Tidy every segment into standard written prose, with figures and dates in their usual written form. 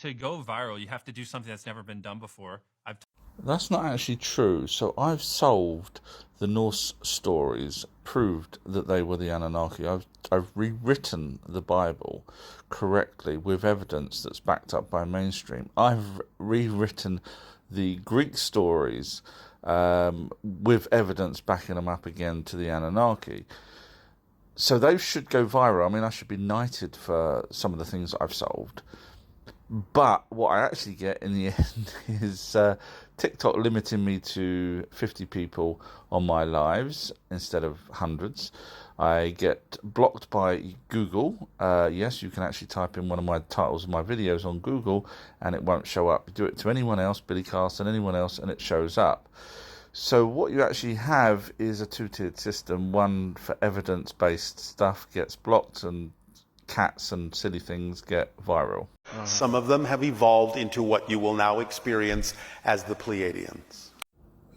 To go viral, you have to do something that's never been done before. That's not actually true. So I've solved the Norse stories, proved that they were the Anunnaki. I've rewritten the Bible correctly with evidence that's backed up by mainstream. I've rewritten the Greek stories with evidence backing them up again to the Anunnaki. So those should go viral. I mean, I should be knighted for some of the things that I've solved. But what I actually get in the end is TikTok limiting me to 50 people on my lives instead of hundreds. I get blocked by Google. Yes, you can actually type in one of my titles of my videos on Google and it won't show up. You do it to anyone else, Billy Carson, anyone else, and it shows up. So what you actually have is a two-tiered system. One for evidence-based stuff gets blocked and cats and silly things get viral. Some of them have evolved into what you will now experience as the Pladians.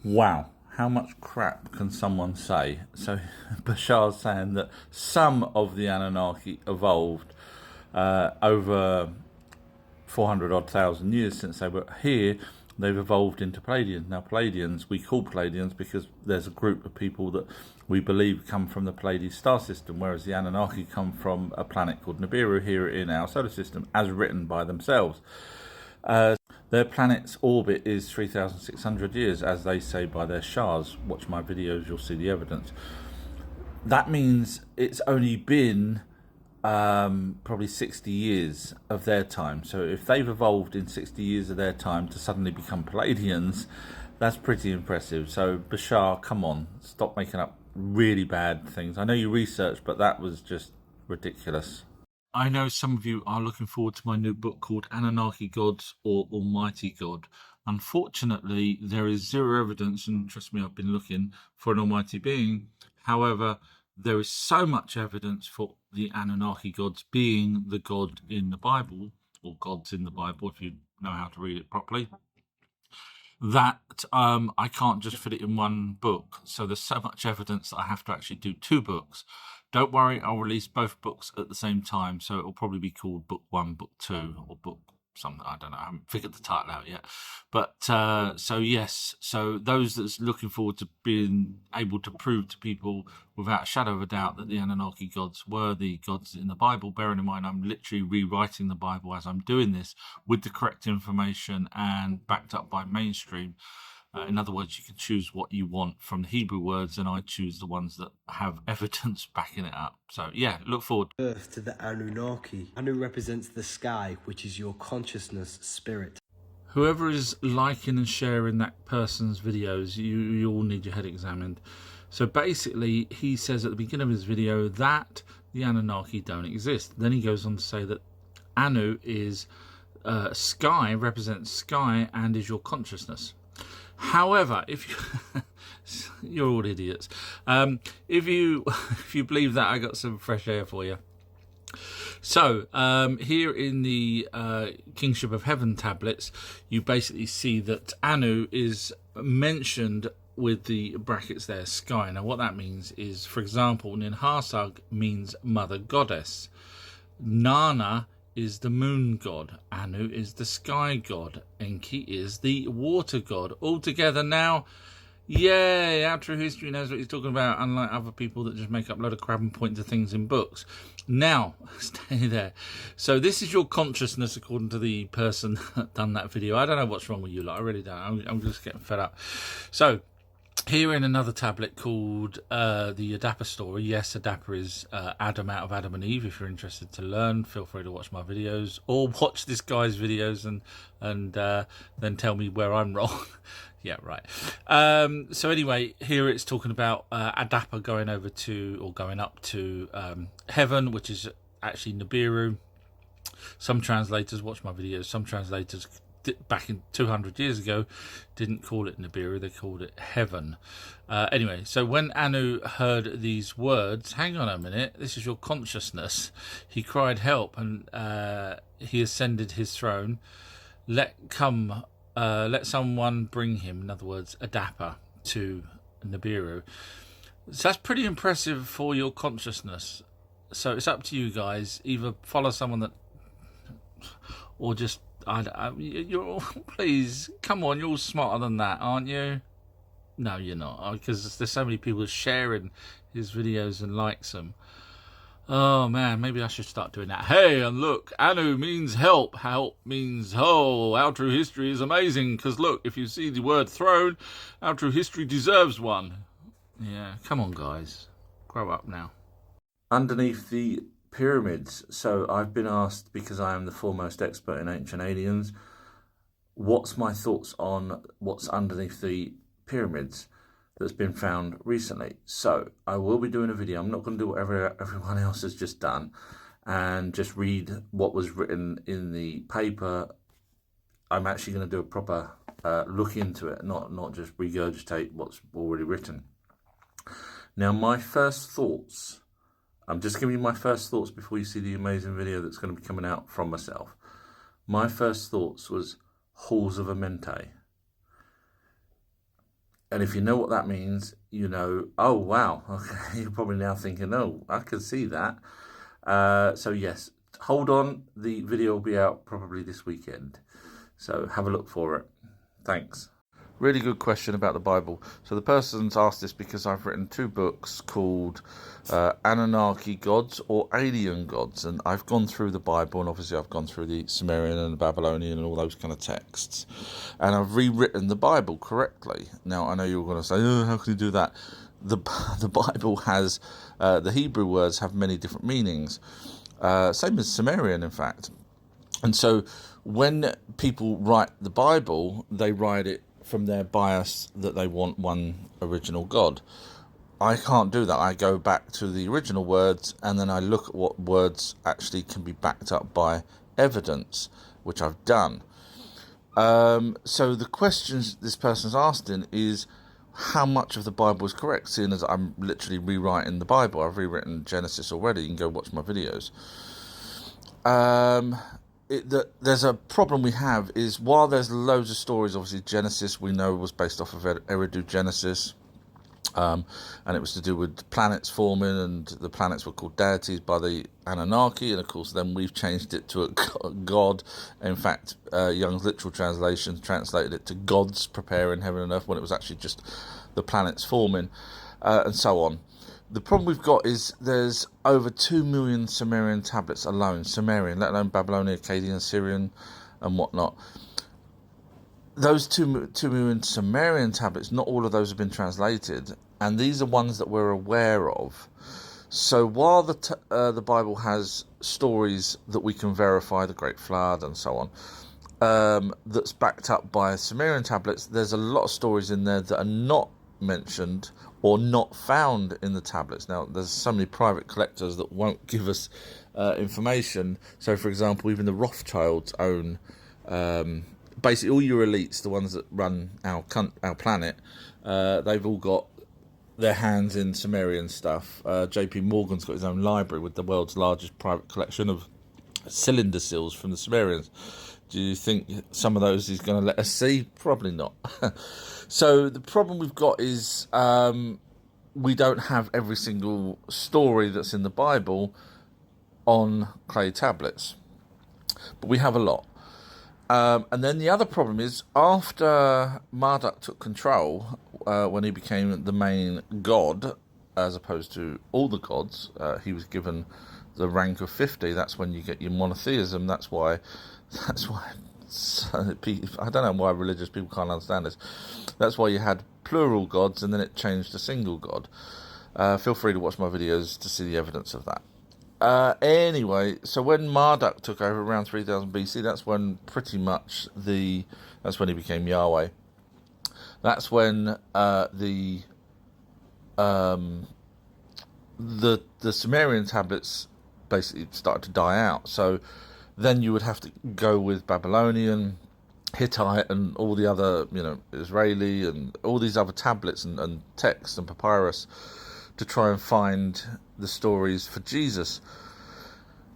Wow, how much crap can someone say? So Bashar's saying that some of the Anunnaki evolved over 400,000 years since they were here. They've evolved into Pladians. Now, Pladians, we call Pladians because there's a group of people that we believe come from the Pleiades star system, whereas the Anunnaki come from a planet called Nibiru here in our solar system, as written by themselves. Their planet's orbit is 3,600 years, as they say by their shahs. Watch my videos, you'll see the evidence. That means it's only been probably 60 years of their time. So if they've evolved in 60 years of their time to suddenly become Palladians, that's pretty impressive. So Bashar, come on, stop making up really bad things. I know you researched, but that was just ridiculous. I know some of you are looking forward to my new book called Anunnaki Gods or Almighty God. Unfortunately, there is zero evidence, and trust me, I've been looking, for an almighty being. However, there is so much evidence for the Anunnaki gods being the god in the Bible, or gods in the Bible, if you know how to read it properly, that I can't just fit it in one book. So there's so much evidence that I have to actually do two books. Don't worry, I'll release both books at the same time. So it'll probably be called Book 1, Book 2, or Book something, I don't know, I haven't figured the title out yet. But so yes, so those that's looking forward to being able to prove to people without a shadow of a doubt that the Anunnaki gods were the gods in the Bible, bearing in mind I'm literally rewriting the Bible as I'm doing this with the correct information and backed up by mainstream. In other words, you can choose what you want from the Hebrew words, and I choose the ones that have evidence backing it up. So, yeah, look forward. Earth to the Anunnaki. Anu represents the sky, which is your consciousness spirit. Whoever is liking and sharing that person's videos, you all need your head examined. So basically, he says at the beginning of his video that the Anunnaki don't exist. Then he goes on to say that Anu is sky, represents sky, and is your consciousness. However, if you you're all idiots. If you believe that, I got some fresh air for you. So here in the Kingship of Heaven tablets, you basically see that Anu is mentioned with the brackets there, sky. Now what that means is, for example, Ninharsag means mother goddess. Nana is the moon god, Anu is the sky god, Enki is the water god. All together now, yay, our true history knows what he's talking about, unlike other people that just make up a load of crap and point to things in books. Now, stay there. So this is your consciousness according to the person that done that video. I don't know what's wrong with you lot, I really don't. I'm just getting fed up. So here in another tablet called the Adapa story. Yes, Adapa is Adam out of Adam and Eve. If you're interested to learn, feel free to watch my videos or watch this guy's videos and then tell me where I'm wrong. Yeah, right. So anyway, here it's talking about Adapa going over to, or going up to heaven, which is actually Nibiru. Some translators, watch my videos, some translators back in 200 years ago didn't call it Nibiru, they called it heaven. Anyway, so when Anu heard these words, hang on a minute, this is your consciousness, he cried help, and he ascended his throne. Let someone bring him, in other words, Adapa, to Nibiru. So that's pretty impressive for your consciousness. So it's up to you guys, either follow someone that, or just you're please, come on, you're all smarter than that, aren't you? No, you're not, because there's so many people sharing his videos and likes them. Oh man, maybe I should start doing that. Hey, and look, Anu means help. Help means whole. Our true history is amazing, because look, if you see the word throne, our true history deserves one. Yeah, come on, guys. Grow up now. Underneath the pyramids. So I've been asked, because I am the foremost expert in ancient aliens, what's my thoughts on what's underneath the pyramids that's been found recently. So I will be doing a video. I'm not going to do whatever everyone else has just done and just read what was written in the paper. I'm actually going to do a proper look into it, not just regurgitate what's already written. Now, my first thoughts, I'm just giving you my first thoughts before you see the amazing video that's going to be coming out from myself. My first thoughts was halls of Amente. And if you know what that means, you know, oh, wow, okay, you're probably now thinking, oh, I can see that. So, yes, hold on. The video will be out probably this weekend. So have a look for it. Thanks. Really good question about the Bible. So the person's asked this because I've written 2 books called Anunnaki Gods or Alien Gods. And I've gone through the Bible, and obviously I've gone through the Sumerian and the Babylonian and all those kind of texts. And I've rewritten the Bible correctly. Now, I know you're going to say, oh, how can you do that? The Bible has, the Hebrew words have many different meanings. Same as Sumerian, in fact. And so when people write the Bible, they write it from their bias that they want one original God. I can't do that. I go back to the original words and then I look at what words actually can be backed up by evidence, which I've done. So the questions this person's asking is how much of the Bible is correct, seeing as I'm literally rewriting the Bible. I've rewritten Genesis already. You can go watch my videos. There's a problem we have is, while there's loads of stories, obviously Genesis we know was based off of Eridu Genesis, and it was to do with planets forming, and the planets were called deities by the Anunnaki, and of course then we've changed it to a god. In fact, Young's literal translation translated it to gods preparing heaven and earth, when it was actually just the planets forming, and so on. The problem we've got is there's over 2 million Sumerian tablets alone. Sumerian, let alone Babylonian, Akkadian, Syrian, and whatnot. Those 2 million Sumerian tablets, not all of those have been translated, and these are ones that we're aware of. So while the Bible has stories that we can verify, the Great Flood and so on, that's backed up by Sumerian tablets, there's a lot of stories in there that are not mentioned or not found in the tablets. Now, there's so many private collectors that won't give us information. So, for example, even the Rothschilds own, basically all your elites, the ones that run our planet, they've all got their hands in Sumerian stuff. JP Morgan's got his own library with the world's largest private collection of cylinder seals from the Sumerians. Do you think some of those he's going to let us see? Probably not. So the problem we've got is we don't have every single story that's in the Bible on clay tablets, but we have a lot. And then the other problem is, after Marduk took control, when he became the main god, as opposed to all the gods, he was given the rank of 50. That's when you get your monotheism. That's why I don't know why religious people can't understand this. That's why you had plural gods, and then it changed to single god. Feel free to watch my videos to see the evidence of that. Anyway, so when Marduk took over around 3000 BC, that's when pretty much that's when he became Yahweh. That's when the Sumerian tablets basically started to die out. So then you would have to go with Babylonian, Hittite, and all the other, Israeli, and all these other tablets and texts and papyrus to try and find the stories for Jesus.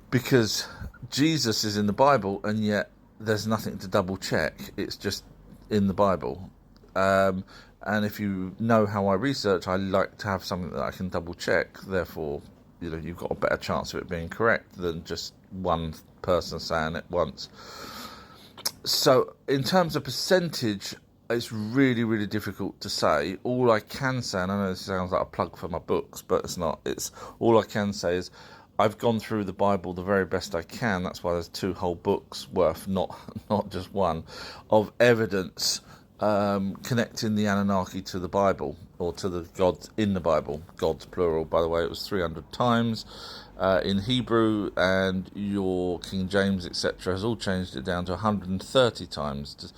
Because Jesus is in the Bible, and yet there's nothing to double check. It's just in the Bible. And if you know how I research, I like to have something that I can double check. Therefore, you've got a better chance of it being correct than just one person saying it once. So in terms of percentage, it's really, really difficult to say. All I can say, and I know this sounds like a plug for my books, but it's not. It's all I can say is I've gone through the Bible the very best I can. That's why there's 2 whole books worth, not just one, of evidence connecting the Anunnaki to the Bible, or to the gods in the Bible. Gods plural, by the way. It was 300 times in Hebrew, and your King James, etc., has all changed it down to 130 times.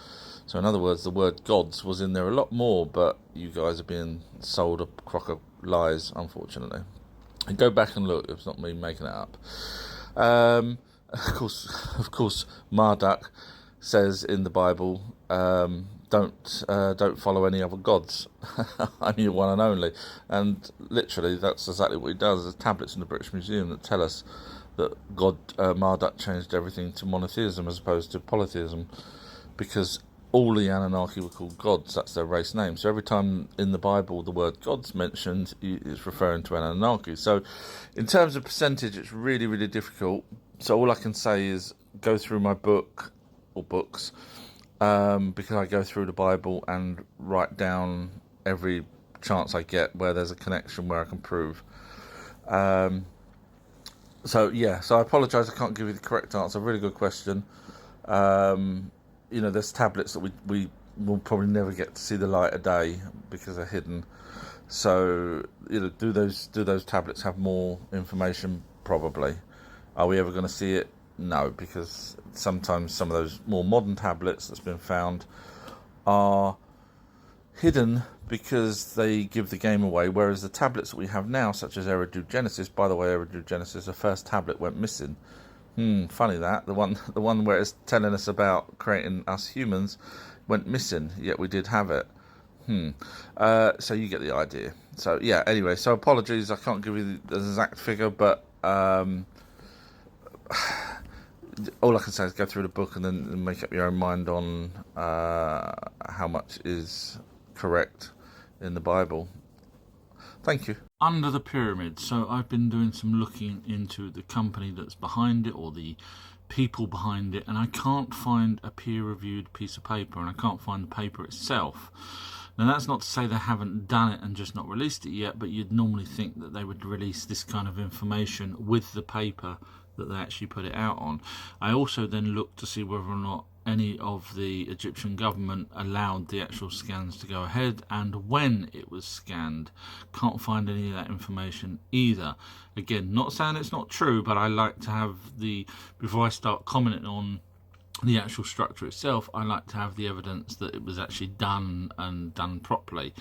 So in other words, the word gods was in there a lot more, but you guys are being sold a crock of lies, unfortunately. And go back and look, it's not me making it up. Of course, Marduk says in the Bible, don't follow any other gods. I'm your one and only. And literally, that's exactly what he does. There's tablets in the British Museum that tell us that Marduk changed everything to monotheism as opposed to polytheism, because all the Anunnaki were called gods. That's their race name. So every time in the Bible the word God's mentioned, it's referring to Anunnaki. So in terms of percentage, it's really, really difficult. So all I can say is go through my book, or books, because I go through the Bible and write down every chance I get where there's a connection where I can prove. So I apologise I can't give you the correct answer. Really good question. There's tablets that we will probably never get to see the light of day because they're hidden. So, do those tablets have more information? Probably. Are we ever going to see it? No, because sometimes some of those more modern tablets that's been found are hidden because they give the game away, whereas the tablets that we have now, such as Eridu Genesis, by the way, Eridu Genesis, the first tablet went missing. Funny that. The one where it's telling us about creating us humans went missing, yet we did have it. So you get the idea. So yeah, anyway, so apologies, I can't give you the exact figure, but all I can say is go through the book and then make up your own mind on how much is correct in the Bible. Thank you. Under the Pyramid. So I've been doing some looking into the company that's behind it, or the people behind it, and I can't find a peer-reviewed piece of paper, and I can't find the paper itself. Now, that's not to say they haven't done it and just not released it yet, but you'd normally think that they would release this kind of information with the paper that they actually put it out on. I also then looked to see whether or not any of the Egyptian government allowed the actual scans to go ahead and when it was scanned. Can't find any of that information either. Again, not saying it's not true, but I like to have before I start commenting on the actual structure itself, I like to have the evidence that it was actually done and done properly.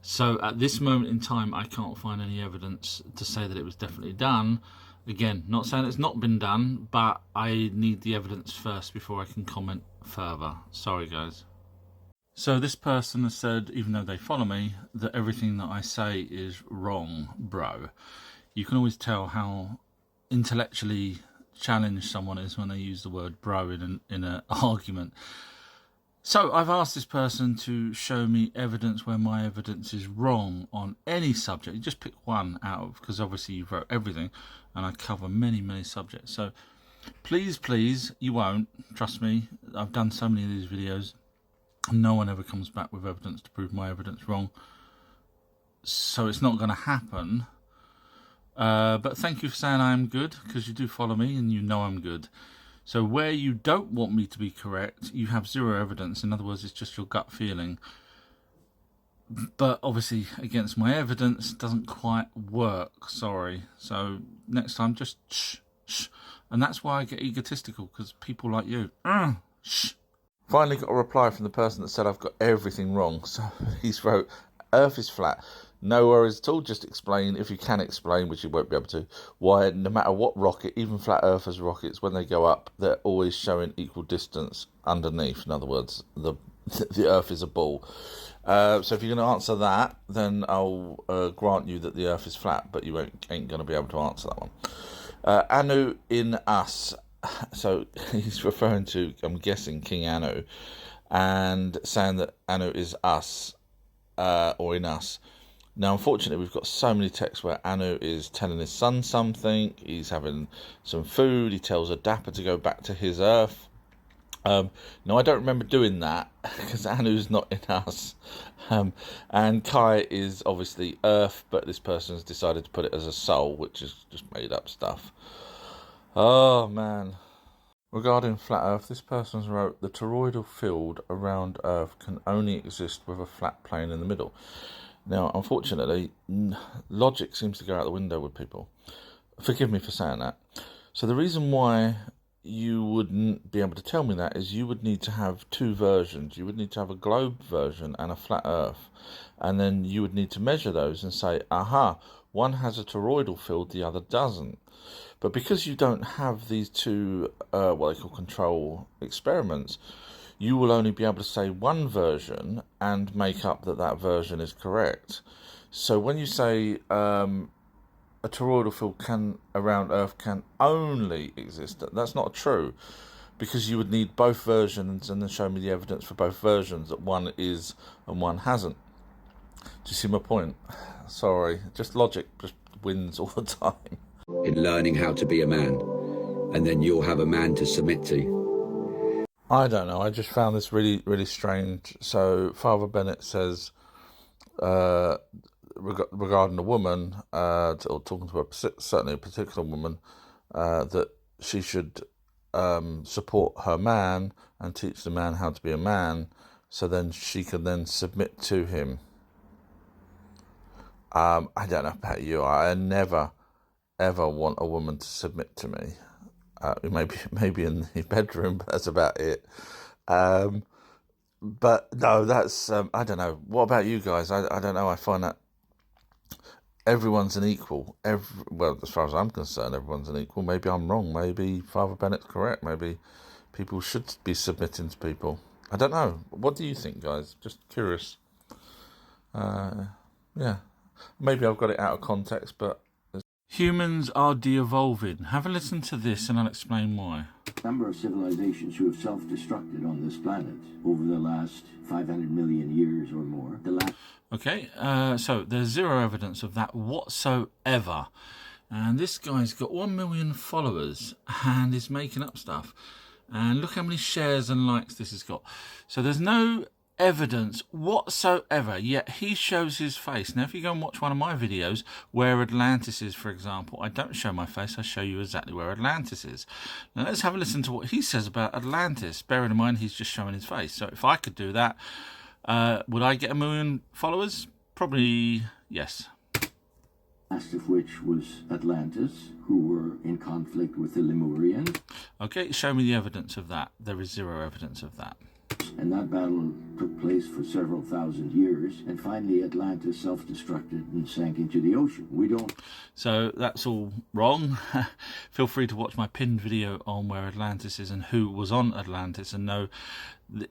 So at this moment in time, I can't find any evidence to say that it was definitely done. Again, not saying it's not been done, but I need the evidence first before I can comment further. Sorry, guys. So this person has said, even though they follow me, that everything that I say is wrong, bro. You can always tell how intellectually challenged someone is when they use the word bro in an argument. So I've asked this person to show me evidence where my evidence is wrong on any subject. You just pick one out of, because obviously you wrote everything and I cover many, many subjects. So please, you won't. Trust me, I've done so many of these videos. No one ever comes back with evidence to prove my evidence wrong. So it's not going to happen. But thank you for saying I am good, because you do follow me and you know I'm good. So where you don't want me to be correct, you have zero evidence. In other words, it's just your gut feeling. But obviously, against my evidence, doesn't quite work. Sorry. So next time, just shh. And that's why I get egotistical, because people like you. Shh. Finally got a reply from the person that said I've got everything wrong. So he's wrote, Earth is flat. No worries at all, just explain, if you can explain, which you won't be able to, why no matter what rocket, even flat earthers rockets, when they go up, they're always showing equal distance underneath. In other words, the Earth is a ball. So if you're going to answer that, then I'll grant you that the Earth is flat, but you ain't going to be able to answer that one. Anu in us. So he's referring to, I'm guessing, King Anu, and saying that Anu is us, or in us. Now, unfortunately, we've got so many texts where Anu is telling his son something, he's having some food, he tells a dapper to go back to his Earth, No, I don't remember doing that because Anu's not in us. And Kai is obviously Earth, but this person's decided to put it as a soul, which is just made up stuff. Oh, man. Regarding flat Earth, this person's wrote, the toroidal field around Earth can only exist with a flat plane in the middle. Now, unfortunately, logic seems to go out the window with people. Forgive me for saying that. So the reason why you wouldn't be able to tell me that is you would need to have two versions. You would need to have a globe version and a flat Earth. And then you would need to measure those and say, aha, one has a toroidal field, the other doesn't. But because you don't have these two, what they call control experiments, you will only be able to say one version and make up that version is correct. So when you say a toroidal field around Earth can only exist, that's not true, because you would need both versions and then show me the evidence for both versions that one is and one hasn't. Do you see my point? Sorry, just logic just wins all the time. In learning how to be a man, and then you'll have a man to submit to. I don't know, I just found this really, really strange. So Father Bennett says, regarding a woman, or talking to certainly a particular woman, that she should support her man and teach the man how to be a man, so then she can then submit to him. I don't know about you, I never ever want a woman to submit to me. Maybe in the bedroom, but that's about it. But no, that's I don't know. What about you guys? I don't know. I find that everyone's an equal. Well, as far as I'm concerned, everyone's an equal. Maybe I'm wrong. Maybe Father Bennett's correct. Maybe people should be submitting to people. I don't know. What do you think, guys? Just curious. Yeah. Maybe I've got it out of context, but... Humans are de-evolving. Have a listen to this and I'll explain why. Number of civilizations who have self-destructed on this planet over the last 500 million years or more. Okay, so there's zero evidence of that whatsoever. And this guy's got 1 million followers and is making up stuff. And look how many shares and likes this has got. So there's no evidence whatsoever, yet he shows his face. Now if you go and watch one of my videos where Atlantis is, for example, I don't show my face, I show you exactly where Atlantis is. Now let's have a listen to what he says about Atlantis, bearing in mind he's just showing his face. So if I could do that, would I get 1 million followers? Probably yes. Last of which was Atlantis, who were in conflict with the Lemurians. Okay, show me the evidence of that. There is zero evidence of that. And that battle took place for several thousand years, and finally Atlantis self-destructed and sank into the ocean. We don't... So that's all wrong. Feel free to watch my pinned video on where Atlantis is and who was on Atlantis, and know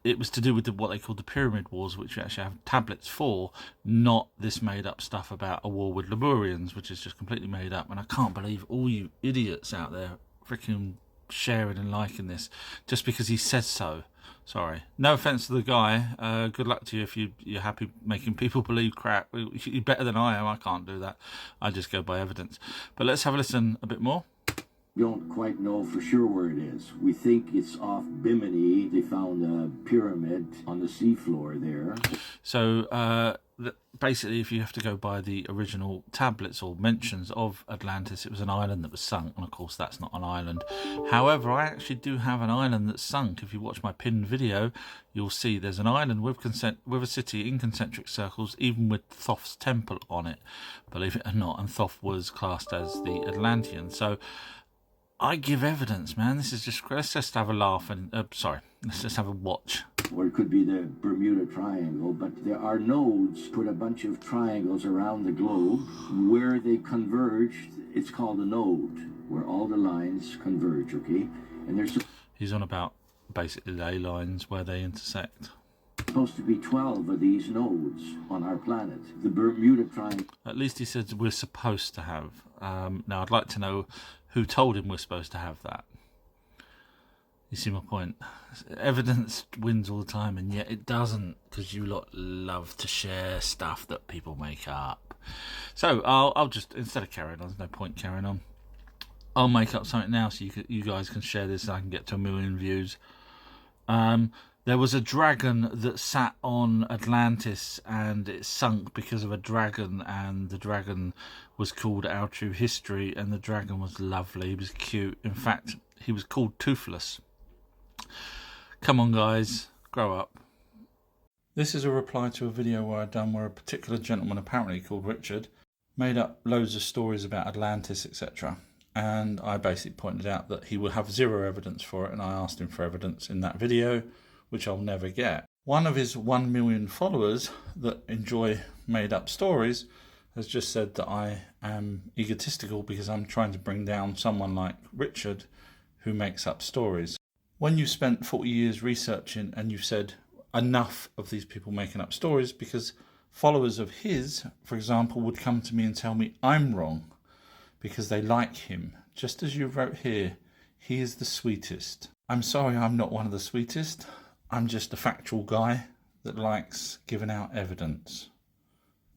it was to do with what they called the Pyramid Wars, which we actually have tablets for, not this made-up stuff about a war with Lemurians, which is just completely made up. And I can't believe all you idiots out there freaking sharing and liking this just because he says so. Sorry. No offence to the guy. Good luck to you if you're happy making people believe crap. You're better than I am. I can't do that. I just go by evidence. But let's have a listen a bit more. Don't quite know for sure where it is. We think it's off Bimini. They found a pyramid on the seafloor there. So basically, if you have to go by the original tablets or mentions of Atlantis, it was an island that was sunk, and of course that's not an island. However, I actually do have an island that's sunk. If you watch my pinned video, you'll see there's an island with a city in concentric circles, even with Thoth's temple on it, believe it or not, and Thoth was classed as the Atlantean. So I give evidence, man. This is just... Let's just have a laugh and... let's just have a watch. Or it could be the Bermuda Triangle, but there are nodes, put a bunch of triangles around the globe. Where they converge, it's called a node, where all the lines converge, okay? And there's... He's on about basically ley lines where they intersect. Supposed to be 12 of these nodes on our planet. The Bermuda Triangle... At least he said we're supposed to have. Now, I'd like to know who told him we're supposed to have that. You see my point? Evidence wins all the time, and yet it doesn't, because you lot love to share stuff that people make up. So I'll just, instead of carrying on, there's no point carrying on, I'll make up something now so you guys can share this and I can get to 1 million views. There was a dragon that sat on Atlantis and it sunk because of a dragon, and the dragon was called Our True History, and the dragon was lovely. He was cute. In fact, he was called Toothless. Come on, guys, grow up. This is a reply to a video where I'd done where a particular gentleman, apparently called Richard, made up loads of stories about Atlantis, etc. And I basically pointed out that he would have zero evidence for it, and I asked him for evidence in that video, which I'll never get. One of his 1 million followers that enjoy made-up stories has just said that I am egotistical because I'm trying to bring down someone like Richard who makes up stories. When you spent 40 years researching and you've said enough of these people making up stories, because followers of his, for example, would come to me and tell me I'm wrong because they like him. Just as you wrote here, he is the sweetest. I'm sorry, I'm not one of the sweetest. I'm just a factual guy that likes giving out evidence.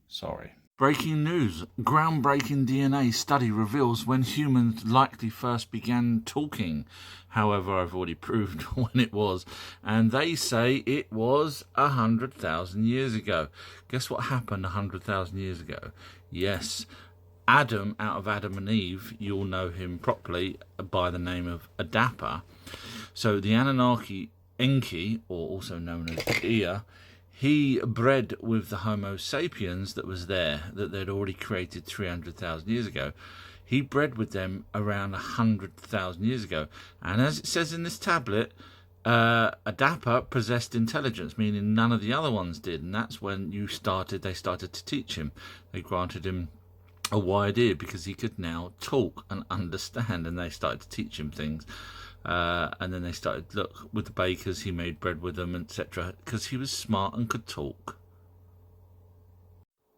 Sorry. Breaking news. Groundbreaking DNA study reveals when humans likely first began talking. However, I've already proved when it was. And they say it was 100,000 years ago. Guess what happened 100,000 years ago? Yes, Adam, out of Adam and Eve, you'll know him properly by the name of Adapa. So the Anunnaki Enki, or also known as Ea, he bred with the Homo sapiens that was there, that they'd already created 300,000 years ago. He bred with them around 100,000 years ago. And as it says in this tablet, Adapa possessed intelligence, meaning none of the other ones did. And that's when they started to teach him. They granted him a wide ear because he could now talk and understand, and they started to teach him things. And then they started, look, with the bakers, he made bread with them, etc., because he was smart and could talk.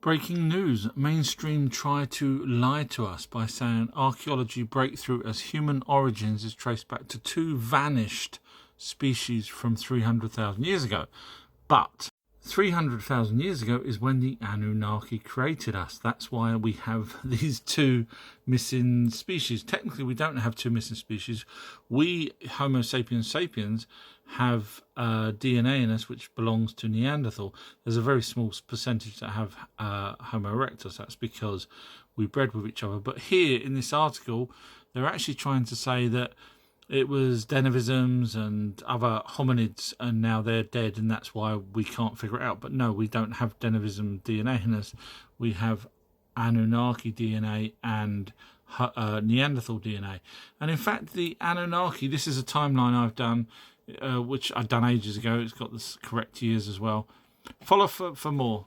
Breaking news. Mainstream try to lie to us by saying archaeology breakthrough as human origins is traced back to 2 vanished species from 300,000 years ago. But 300,000 years ago is when the Anunnaki created us. That's why we have these 2 missing species. Technically, we don't have 2 missing species. We, Homo sapiens sapiens, have DNA in us which belongs to Neanderthal. There's a very small percentage that have Homo erectus. That's because we bred with each other. But here in this article, they're actually trying to say that it was Denivisms and other hominids, and now they're dead, and that's why we can't figure it out. But no, we don't have Denivism DNA in us. We have Anunnaki DNA and Neanderthal DNA. And in fact, the Anunnaki, this is a timeline I've done, which I've done ages ago. It's got the correct years as well. Follow for more.